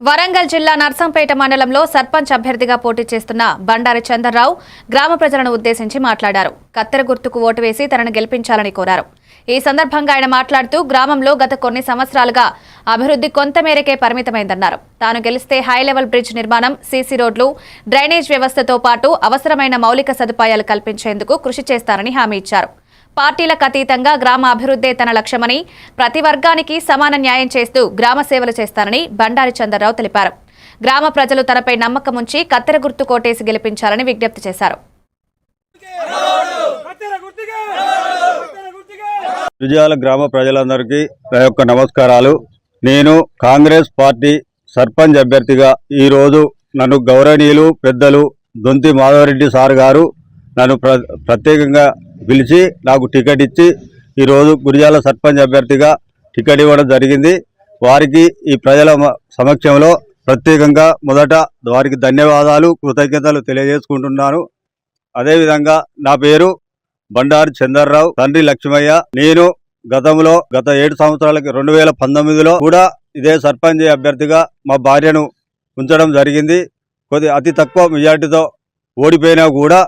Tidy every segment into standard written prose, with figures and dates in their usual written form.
వరంగల్ జిల్లా నర్సంపేట మండలంలో సర్పంచ్ అభ్యర్థిగా పోటీ చేస్తున్న బండారి చంద్రరావు గ్రామ ప్రజలను ఉద్దేశించి మాట్లాడారు. కత్తెర గుర్తుకు ఓటు వేసి తనను గెలిపించాలని కోరారు. ఈ సందర్భంగా ఆయన మాట్లాడుతూ గ్రామంలో గత కొన్ని సంవత్సరాలుగా అభివృద్ధి కొంతమేరకే పరిమితమైందన్నారు. తాను గెలిస్తే హై లెవెల్ బ్రిడ్జ్ నిర్మాణం, సీసీ రోడ్లు, డ్రైనేజ్ వ్యవస్థతో పాటు అవసరమైన మౌలిక సదుపాయాలు కల్పించేందుకు కృషి చేస్తానని హామీ ఇచ్చారు. పార్టీలకు అతీతంగా గ్రామ అభివృద్ధే తన లక్ష్యమని, ప్రతి వర్గానికి సమాన న్యాయం చేస్తూ గ్రామ సేవలు చేస్తానని బండారి చంద్రరావు తెలిపారు. గ్రామ ప్రజలు తనపై నమ్మకం ఉంచి కత్తెర గుర్తు కోటేసి గెలిపించాలని విజ్ఞప్తి చేశారు. విజయాల గ్రామ ప్రజలందరికీ నా యొక్క నమస్కారాలు. నేను కాంగ్రెస్ పార్టీ సర్పంచ్ అభ్యర్థిగా ఈరోజు నన్ను గౌరవనీయులు పెద్దలు దొంతి మాధవరెడ్డి సార్ గారు నన్ను ప్రత్యేకంగా పిలిచి నాకు టికెట్ ఇచ్చి ఈరోజు గురిజాల సర్పంచ్ అభ్యర్థిగా టికెట్ ఇవ్వడం జరిగింది. వారికి ఈ ప్రజల సమక్షంలో ప్రత్యేకంగా మొదట వారికి ధన్యవాదాలు, కృతజ్ఞతలు తెలియజేసుకుంటున్నాను. అదేవిధంగా నా పేరు బండారి చంద్రరావు, తండ్రి లక్ష్మయ్య. నేను గత 7 సంవత్సరాలకి 2019లో కూడా ఇదే సర్పంచ్ అభ్యర్థిగా మా భార్యను ఉంచడం జరిగింది. అతి తక్కువ మెజార్టీతో ఓడిపోయినా కూడా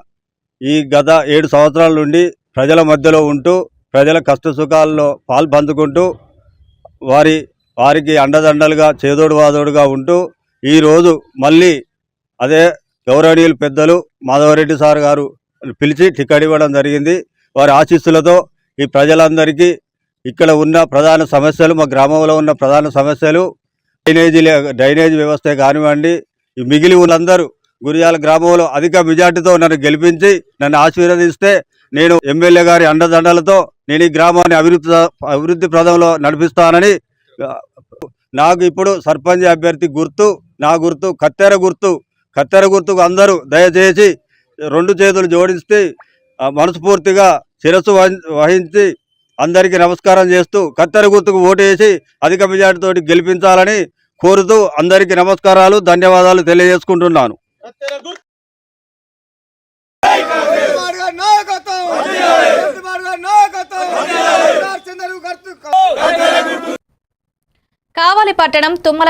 ఈ గత 7 సంవత్సరాల నుండి ప్రజల మధ్యలో ఉంటూ ప్రజల కష్ట సుఖాల్లో పాల్పంచుకుంటూ వారికి అండదండలుగా చేదోడు వాదోడుగా ఉంటూ ఈరోజు మళ్ళీ అదే గౌరవనీయులు పెద్దలు మాధవరెడ్డి సార్ గారు పిలిచి టికెట్ ఇవ్వడం జరిగింది. వారి ఆశీస్సులతో ఈ ప్రజలందరికీ ఇక్కడ ఉన్న ప్రధాన సమస్యలు, మా గ్రామంలో ఉన్న ప్రధాన సమస్యలు డ్రైనేజీ వ్యవస్థ కానివ్వండి, ఈ మిగిలి ఉన్నందరూ గురిజాల గ్రామంలో అధిక మెజార్టీతో నన్ను గెలిపించి నన్ను ఆశీర్వదిస్తే నేను ఎమ్మెల్యే గారి అండదండలతో నేను ఈ గ్రామాన్ని అభివృద్ధి ప్రదంలో నడిపిస్తానని, నాకు ఇప్పుడు సర్పంచ్ అభ్యర్థి గుర్తు, నా గుర్తు కత్తెర గుర్తు. కత్తెర గుర్తుకు అందరూ దయచేసి 2 చేతులు జోడిస్తే మనస్ఫూర్తిగా శిరస్సు వహించి అందరికీ నమస్కారం చేస్తూ కత్తెర గుర్తుకు ఓటు వేసి అధిక మెజార్టీతో గెలిపించాలని కోరుతూ అందరికీ నమస్కారాలు, ధన్యవాదాలు తెలియజేసుకుంటున్నాను. కావలి పట్టణం తుమ్మల